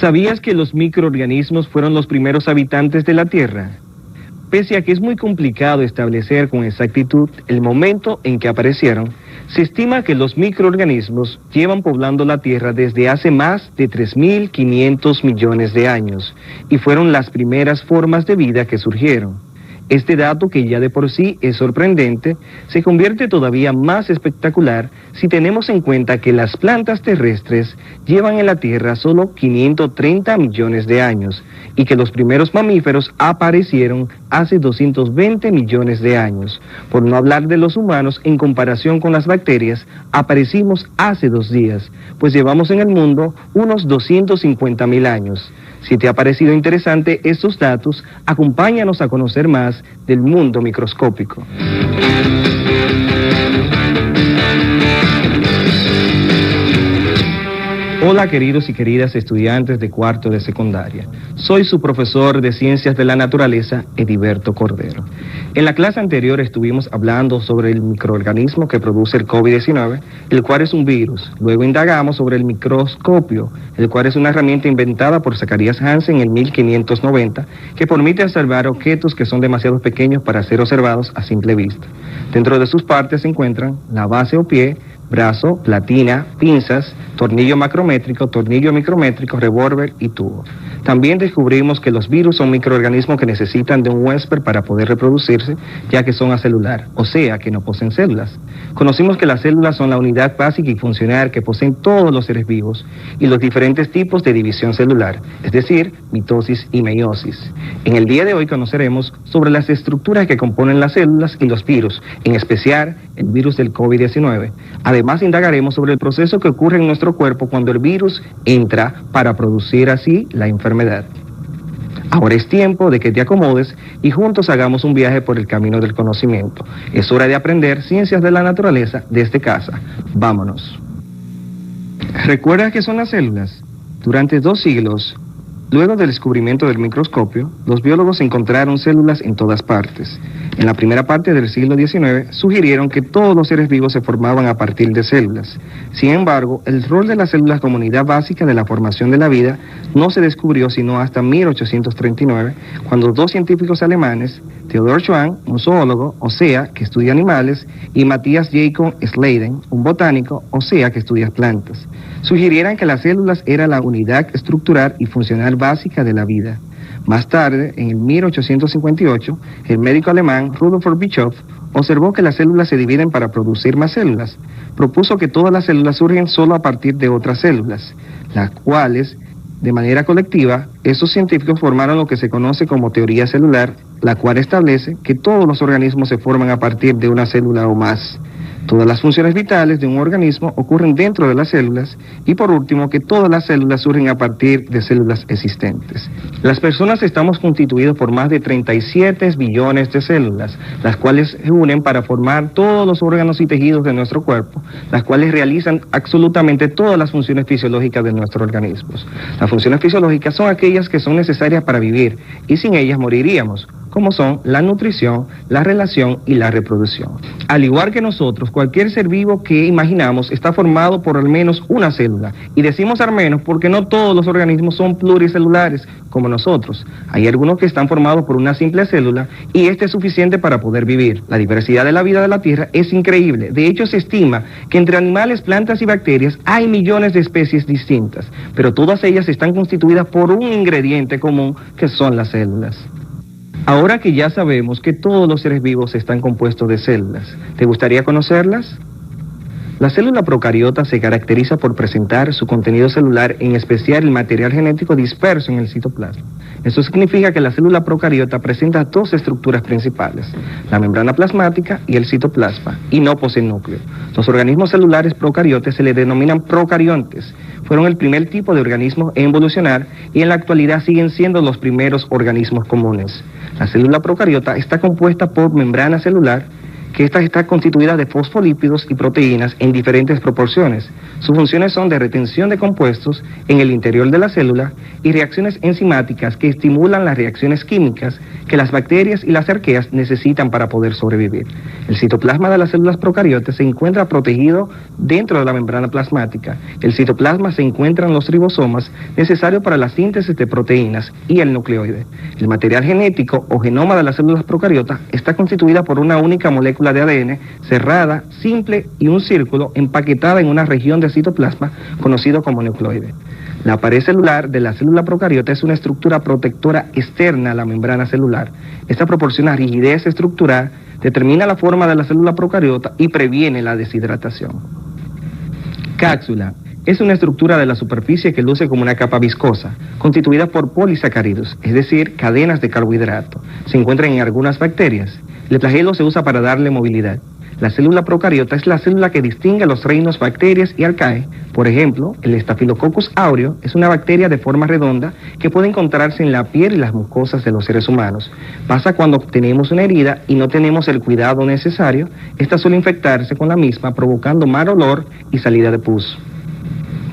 ¿Sabías que los microorganismos fueron los primeros habitantes de la Tierra? Pese a que es muy complicado establecer con exactitud el momento en que aparecieron, se estima que los microorganismos llevan poblando la Tierra desde hace más de 3.500 millones de años y fueron las primeras formas de vida que surgieron. Este dato, que ya de por sí es sorprendente, se convierte todavía más espectacular si tenemos en cuenta que las plantas terrestres llevan en la Tierra solo 530 millones de años y que los primeros mamíferos aparecieron hace 220 millones de años. Por no hablar de los humanos, en comparación con las bacterias, aparecimos hace 2 días, pues llevamos en el mundo unos 250.000 años. Si te ha parecido interesante estos datos, acompáñanos a conocer más del mundo microscópico. Hola queridos y queridas estudiantes de cuarto de secundaria. Soy su profesor de Ciencias de la Naturaleza, Ediberto Cordero. En la clase anterior estuvimos hablando sobre el microorganismo que produce el COVID-19, el cual es un virus. Luego indagamos sobre el microscopio, el cual es una herramienta inventada por Zacharias Hansen en 1590, que permite observar objetos que son demasiado pequeños para ser observados a simple vista. Dentro de sus partes se encuentran la base o pie, brazo, platina, pinzas, tornillo macrométrico, tornillo micrométrico, revólver y tubo. También descubrimos que los virus son microorganismos que necesitan de un huésped para poder reproducirse, ya que son acelular, o sea, que no poseen células. Conocimos que las células son la unidad básica y funcional que poseen todos los seres vivos y los diferentes tipos de división celular, es decir, mitosis y meiosis. En el día de hoy conoceremos sobre las estructuras que componen las células y los virus, en especial el virus del COVID-19. Además, indagaremos sobre el proceso que ocurre en nuestro cuerpo cuando el virus entra para producir así la enfermedad. Ahora es tiempo de que te acomodes y juntos hagamos un viaje por el camino del conocimiento. Es hora de aprender ciencias de la naturaleza desde casa. Vámonos. ¿Recuerdas qué son las células? Durante 2 siglos, luego del descubrimiento del microscopio, los biólogos encontraron células en todas partes. En la primera parte del siglo XIX, sugirieron que todos los seres vivos se formaban a partir de células. Sin embargo, el rol de las células como unidad básica de la formación de la vida no se descubrió sino hasta 1839, cuando 2 científicos alemanes, Theodor Schwann, un zoólogo, o sea, que estudia animales, y Matthias Jacob Schleiden, un botánico, o sea, que estudia plantas, sugirieran que las células eran la unidad estructural y funcional básica de la vida. Más tarde, en el 1858, el médico alemán Rudolf Virchow observó que las células se dividen para producir más células. Propuso que todas las células surgen solo a partir de otras células, las cuales, de manera colectiva, esos científicos formaron lo que se conoce como teoría celular, la cual establece que todos los organismos se forman a partir de una célula o más. Todas las funciones vitales de un organismo ocurren dentro de las células y por último que todas las células surgen a partir de células existentes. Las personas estamos constituidos por más de 37 billones de células, las cuales se unen para formar todos los órganos y tejidos de nuestro cuerpo, las cuales realizan absolutamente todas las funciones fisiológicas de nuestros organismos. Las funciones fisiológicas son aquellas que son necesarias para vivir y sin ellas moriríamos, como son la nutrición, la relación y la reproducción. Al igual que nosotros, cualquier ser vivo que imaginamos está formado por al menos una célula. Y decimos al menos porque no todos los organismos son pluricelulares como nosotros. Hay algunos que están formados por una simple célula y este es suficiente para poder vivir. La diversidad de la vida de la Tierra es increíble. De hecho, se estima que entre animales, plantas y bacterias hay millones de especies distintas, pero todas ellas están constituidas por un ingrediente común que son las células. Ahora que ya sabemos que todos los seres vivos están compuestos de células, ¿te gustaría conocerlas? La célula procariota se caracteriza por presentar su contenido celular, en especial el material genético disperso en el citoplasma. Eso significa que la célula procariota presenta 2 estructuras principales, la membrana plasmática y el citoplasma, y no posee núcleo. Los organismos celulares procariotes se les denominan procariontes. Fueron el primer tipo de organismos en evolucionar y en la actualidad siguen siendo los primeros organismos comunes. La célula procariota está compuesta por membrana celular, que esta está constituida de fosfolípidos y proteínas en diferentes proporciones. Sus funciones son de retención de compuestos en el interior de la célula y reacciones enzimáticas que estimulan las reacciones químicas que las bacterias y las arqueas necesitan para poder sobrevivir. El citoplasma de las células procariotas se encuentra protegido dentro de la membrana plasmática. El citoplasma se encuentra en los ribosomas necesarios para la síntesis de proteínas y el nucleoide. El material genético o genoma de las células procariotas está constituida por una única molécula de ADN cerrada, simple y un círculo empaquetada en una región de citoplasma conocido como nucleoide. La pared celular de la célula procariota es una estructura protectora externa a la membrana celular. Esta proporciona rigidez estructural, determina la forma de la célula procariota y previene la deshidratación. Cápsula. Es una estructura de la superficie que luce como una capa viscosa, constituida por polisacáridos, es decir, cadenas de carbohidrato. Se encuentra en algunas bacterias. El flagelo se usa para darle movilidad. La célula procariota es la célula que distingue los reinos bacterias y arcae. Por ejemplo, el Staphylococcus aureus es una bacteria de forma redonda que puede encontrarse en la piel y las mucosas de los seres humanos. Pasa cuando tenemos una herida y no tenemos el cuidado necesario. Esta suele infectarse con la misma, provocando mal olor y salida de pus.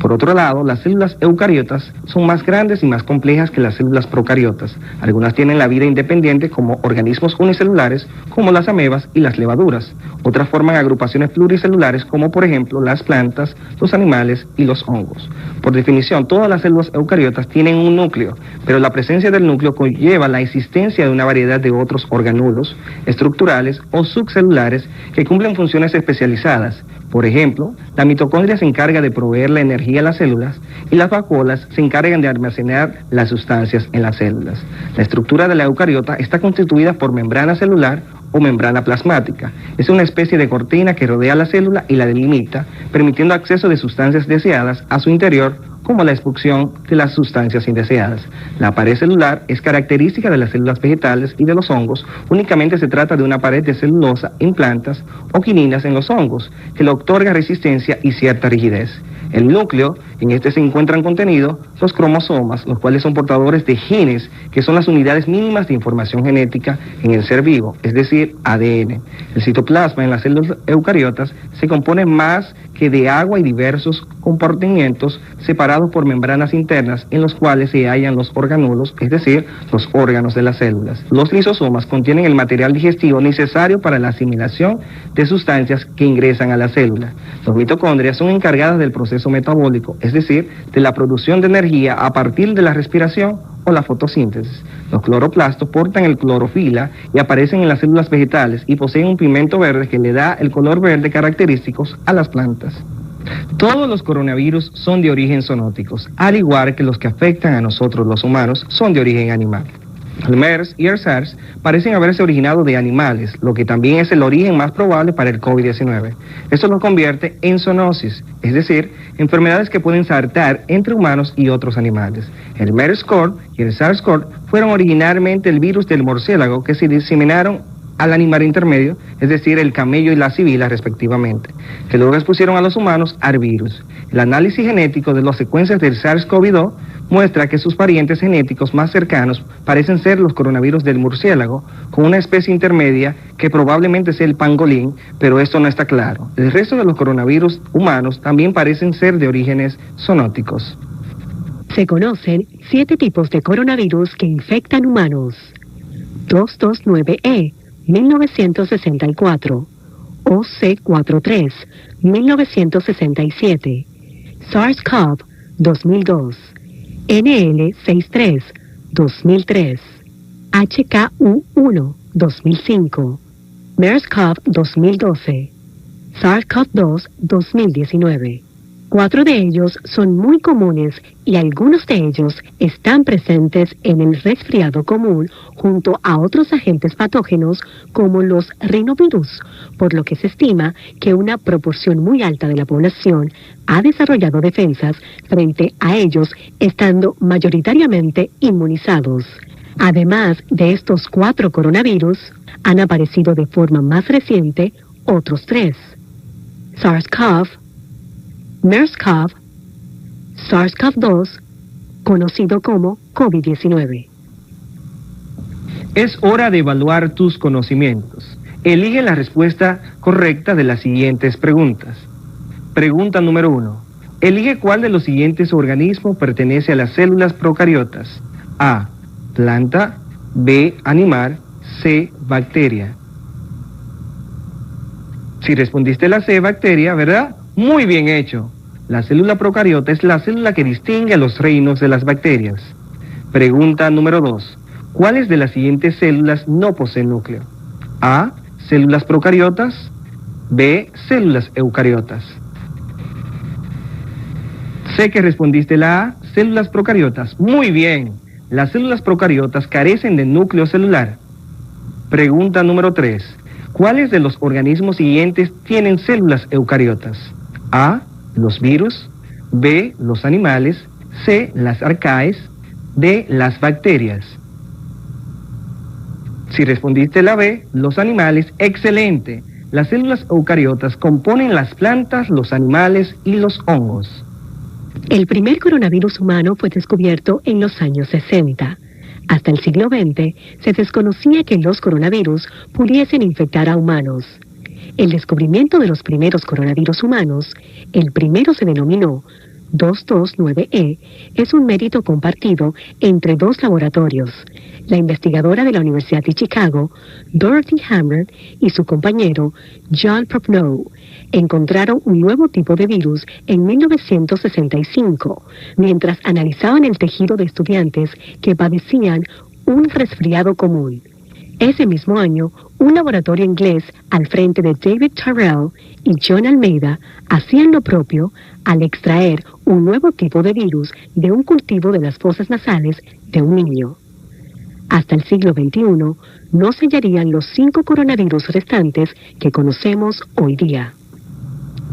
Por otro lado, las células eucariotas son más grandes y más complejas que las células procariotas. Algunas tienen la vida independiente como organismos unicelulares, como las amebas y las levaduras. Otras forman agrupaciones pluricelulares, como por ejemplo las plantas, los animales y los hongos. Por definición, todas las células eucariotas tienen un núcleo, pero la presencia del núcleo conlleva la existencia de una variedad de otros organulos estructurales o subcelulares que cumplen funciones especializadas. Por ejemplo, la mitocondria se encarga de proveer la energía a las células y las vacuolas se encargan de almacenar las sustancias en las células. La estructura de la eucariota está constituida por membrana celular o membrana plasmática. Es una especie de cortina que rodea la célula y la delimita, permitiendo acceso de sustancias deseadas a su interior, como la expulsión de las sustancias indeseadas. La pared celular es característica de las células vegetales y de los hongos. Únicamente se trata de una pared de celulosa en plantas o quininas en los hongos, que le otorga resistencia y cierta rigidez. El núcleo, en este se encuentran contenidos los cromosomas, los cuales son portadores de genes, que son las unidades mínimas de información genética en el ser vivo, es decir, ADN. El citoplasma en las células eucariotas se compone más que de agua y diversos compartimientos separados por membranas internas en los cuales se hallan los organulos, es decir, los órganos de las células. Los lisosomas contienen el material digestivo necesario para la asimilación de sustancias que ingresan a la célula. Los mitocondrias son encargadas del proceso metabólico, es decir, de la producción de energía a partir de la respiración o la fotosíntesis. Los cloroplastos portan el clorofila y aparecen en las células vegetales y poseen un pigmento verde que le da el color verde característicos a las plantas. Todos los coronavirus son de origen zoonóticos, al igual que los que afectan a nosotros los humanos son de origen animal. El MERS y el SARS parecen haberse originado de animales, lo que también es el origen más probable para el COVID-19. Esto lo convierte en zoonosis, es decir, enfermedades que pueden saltar entre humanos y otros animales. El MERS-CoV y el SARS-CoV fueron originalmente el virus del murciélago que se diseminaron al animal intermedio, es decir, el camello y la sibila respectivamente, que luego expusieron a los humanos al virus. El análisis genético de las secuencias del SARS-CoV-2 muestra que sus parientes genéticos más cercanos parecen ser los coronavirus del murciélago, con una especie intermedia que probablemente sea el pangolín, pero esto no está claro. El resto de los coronavirus humanos también parecen ser de orígenes zoonóticos. Se conocen 7 tipos de coronavirus que infectan humanos. 229E, 1964, OC43, 1967, SARS-CoV, 2002, NL63, 2003, HKU1, 2005, MERS-CoV, 2012, SARS-CoV-2, 2019. 4 de ellos son muy comunes y algunos de ellos están presentes en el resfriado común junto a otros agentes patógenos como los rinovirus, por lo que se estima que una proporción muy alta de la población ha desarrollado defensas frente a ellos, estando mayoritariamente inmunizados. Además de estos 4 coronavirus, han aparecido de forma más reciente otros 3: SARS-CoV, MERS-CoV, SARS-CoV-2, conocido como COVID-19. Es hora de evaluar tus conocimientos. Elige la respuesta correcta de las siguientes preguntas. Pregunta número 1. Elige cuál de los siguientes organismos pertenece a las células procariotas. A, planta, B, animal, C, bacteria. Si respondiste la C, bacteria, ¿verdad? Muy bien hecho. La célula procariota es la célula que distingue a los reinos de las bacterias. Pregunta número 2. ¿Cuáles de las siguientes células no poseen núcleo? A, células procariotas, B, células eucariotas. Sé que respondiste la A, células procariotas. Muy bien. Las células procariotas carecen de núcleo celular. Pregunta número 3. ¿Cuáles de los organismos siguientes tienen células eucariotas? A, los virus, B, los animales, C, las arcaes, D, las bacterias. Si respondiste la B, los animales, excelente. Las células eucariotas componen las plantas, los animales y los hongos. El primer coronavirus humano fue descubierto en los años 60. Hasta el siglo XX se desconocía que los coronavirus pudiesen infectar a humanos. El descubrimiento de los primeros coronavirus humanos, el primero se denominó 229E, es un mérito compartido entre dos laboratorios. La investigadora de la Universidad de Chicago, Dorothy Hammer, y su compañero, John Prochnow, encontraron un nuevo tipo de virus en 1965, mientras analizaban el tejido de estudiantes que padecían un resfriado común. Ese mismo año, un laboratorio inglés al frente de David Tyrrell y John Almeida hacían lo propio al extraer un nuevo tipo de virus de un cultivo de las fosas nasales de un niño. Hasta el siglo XXI no se hallarían los 5 coronavirus restantes que conocemos hoy día.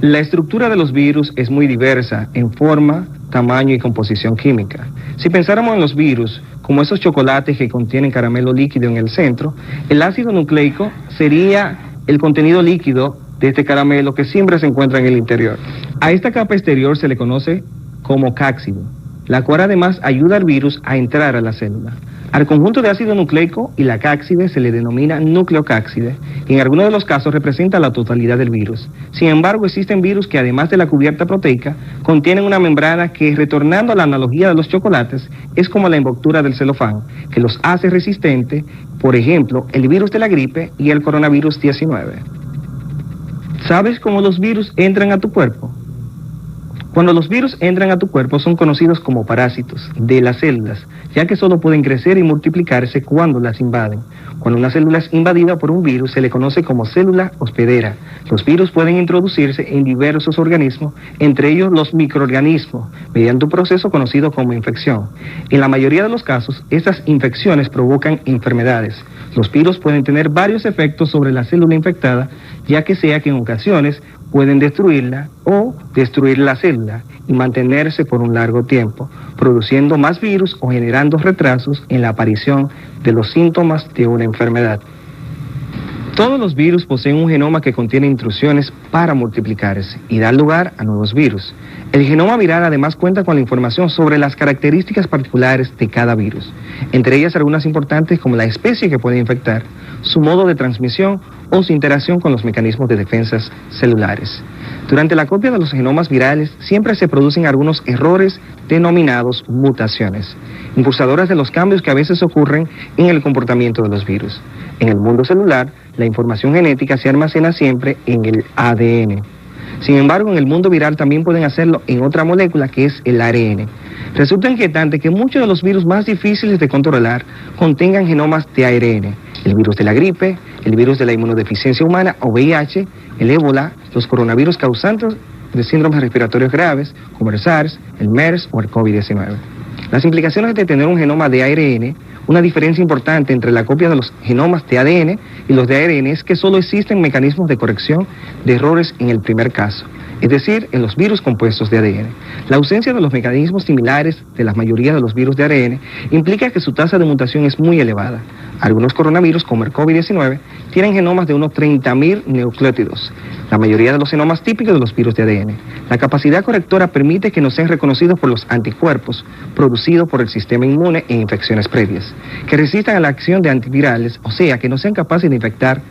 La estructura de los virus es muy diversa en forma, tamaño y composición química. Si pensáramos en los virus como esos chocolates que contienen caramelo líquido en el centro, el ácido nucleico sería el contenido líquido de este caramelo que siempre se encuentra en el interior. A esta capa exterior se le conoce como cápside, la cual además ayuda al virus a entrar a la célula. Al conjunto de ácido nucleico y la cápside se le denomina nucleocápside y en algunos de los casos representa la totalidad del virus. Sin embargo, existen virus que además de la cubierta proteica contienen una membrana que, retornando a la analogía de los chocolates, es como la envoltura del celofán, que los hace resistentes, por ejemplo, el virus de la gripe y el coronavirus 19. ¿Sabes cómo los virus entran a tu cuerpo? Cuando los virus entran a tu cuerpo son conocidos como parásitos de las células, ya que solo pueden crecer y multiplicarse cuando las invaden. Cuando una célula es invadida por un virus se le conoce como célula hospedera. Los virus pueden introducirse en diversos organismos, entre ellos los microorganismos, mediante un proceso conocido como infección. En la mayoría de los casos, estas infecciones provocan enfermedades. Los virus pueden tener varios efectos sobre la célula infectada, ya que sea que en ocasiones pueden destruirla o destruir la célula y mantenerse por un largo tiempo, produciendo más virus o generando retrasos en la aparición de los síntomas de una enfermedad. Todos los virus poseen un genoma que contiene instrucciones para multiplicarse y dar lugar a nuevos virus. El genoma viral además cuenta con la información sobre las características particulares de cada virus, entre ellas algunas importantes como la especie que puede infectar, su modo de transmisión o su interacción con los mecanismos de defensas celulares. Durante la copia de los genomas virales siempre se producen algunos errores denominados mutaciones, impulsadoras de los cambios que a veces ocurren en el comportamiento de los virus. En el mundo celular, la información genética se almacena siempre en el ADN. Sin embargo, en el mundo viral también pueden hacerlo en otra molécula que es el ARN. Resulta inquietante que muchos de los virus más difíciles de controlar contengan genomas de ARN. El virus de la gripe, el virus de la inmunodeficiencia humana o VIH, el ébola, los coronavirus causantes de síndromes respiratorios graves, como el SARS, el MERS o el COVID-19. Las implicaciones de tener un genoma de ARN, una diferencia importante entre la copia de los genomas de ADN y los de ARN es que solo existen mecanismos de corrección de errores en el primer caso, es decir, en los virus compuestos de ADN. La ausencia de los mecanismos similares de la mayoría de los virus de ARN implica que su tasa de mutación es muy elevada. Algunos coronavirus, como el COVID-19, tienen genomas de unos 30.000 nucleótidos, la mayoría de los genomas típicos de los virus de ADN. La capacidad correctora permite que no sean reconocidos por los anticuerpos producidos por el sistema inmune en infecciones previas. que resistan a la acción de antivirales, o sea, que no sean capaces de infectar.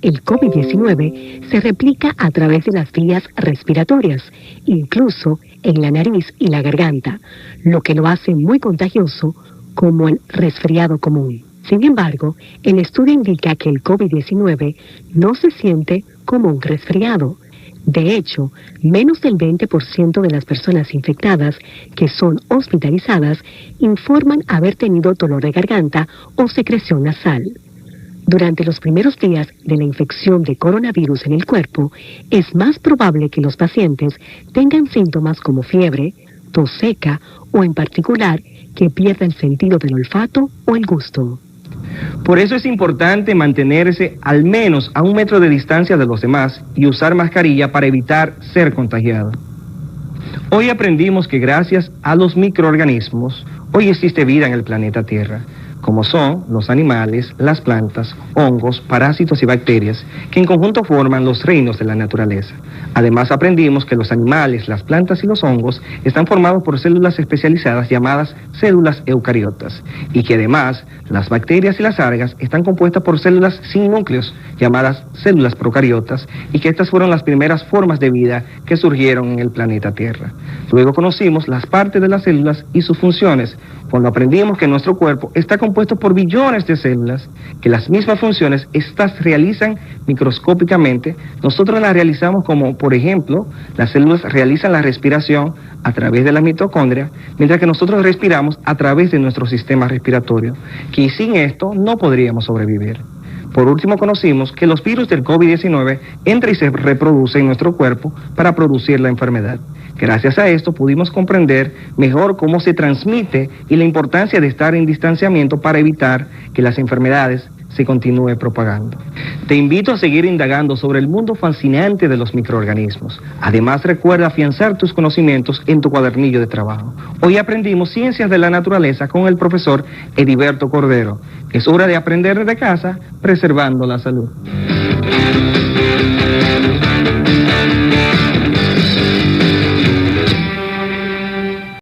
El COVID-19 se replica a través de las vías respiratorias, incluso en la nariz y la garganta, lo que lo hace muy contagioso como el resfriado común. Sin embargo, el estudio indica que el COVID-19 no se siente como un resfriado. De hecho, menos del 20% de las personas infectadas que son hospitalizadas informan haber tenido dolor de garganta o secreción nasal. Durante los primeros días de la infección de coronavirus en el cuerpo, es más probable que los pacientes tengan síntomas como fiebre, tos seca o en particular que pierda el sentido del olfato o el gusto. Por eso es importante mantenerse al menos a 1 metro de distancia de los demás y usar mascarilla para evitar ser contagiado. Hoy aprendimos que gracias a los microorganismos, hoy existe vida en el planeta Tierra, como son los animales, las plantas, hongos, parásitos y bacterias, que en conjunto forman los reinos de la naturaleza. Además aprendimos que los animales, las plantas y los hongos están formados por células especializadas llamadas células eucariotas, y que además las bacterias y las algas están compuestas por células sin núcleos, llamadas células procariotas, y que estas fueron las primeras formas de vida que surgieron en el planeta Tierra. Luego conocimos las partes de las células y sus funciones, cuando aprendimos que nuestro cuerpo está compuesto por billones de células, que las mismas funciones estas realizan microscópicamente. Nosotros las realizamos como, por ejemplo, las células realizan la respiración a través de la mitocondria, mientras que nosotros respiramos a través de nuestro sistema respiratorio, que sin esto no podríamos sobrevivir. Por último, conocimos que los virus del COVID-19 entran y se reproducen en nuestro cuerpo para producir la enfermedad. Gracias a esto pudimos comprender mejor cómo se transmite y la importancia de estar en distanciamiento para evitar que las enfermedades se continúe propagando. Te invito a seguir indagando sobre el mundo fascinante de los microorganismos. Además, recuerda afianzar tus conocimientos en tu cuadernillo de trabajo. Hoy aprendimos ciencias de la naturaleza con el profesor Ediberto Cordero. Es hora de aprender desde casa, preservando la salud.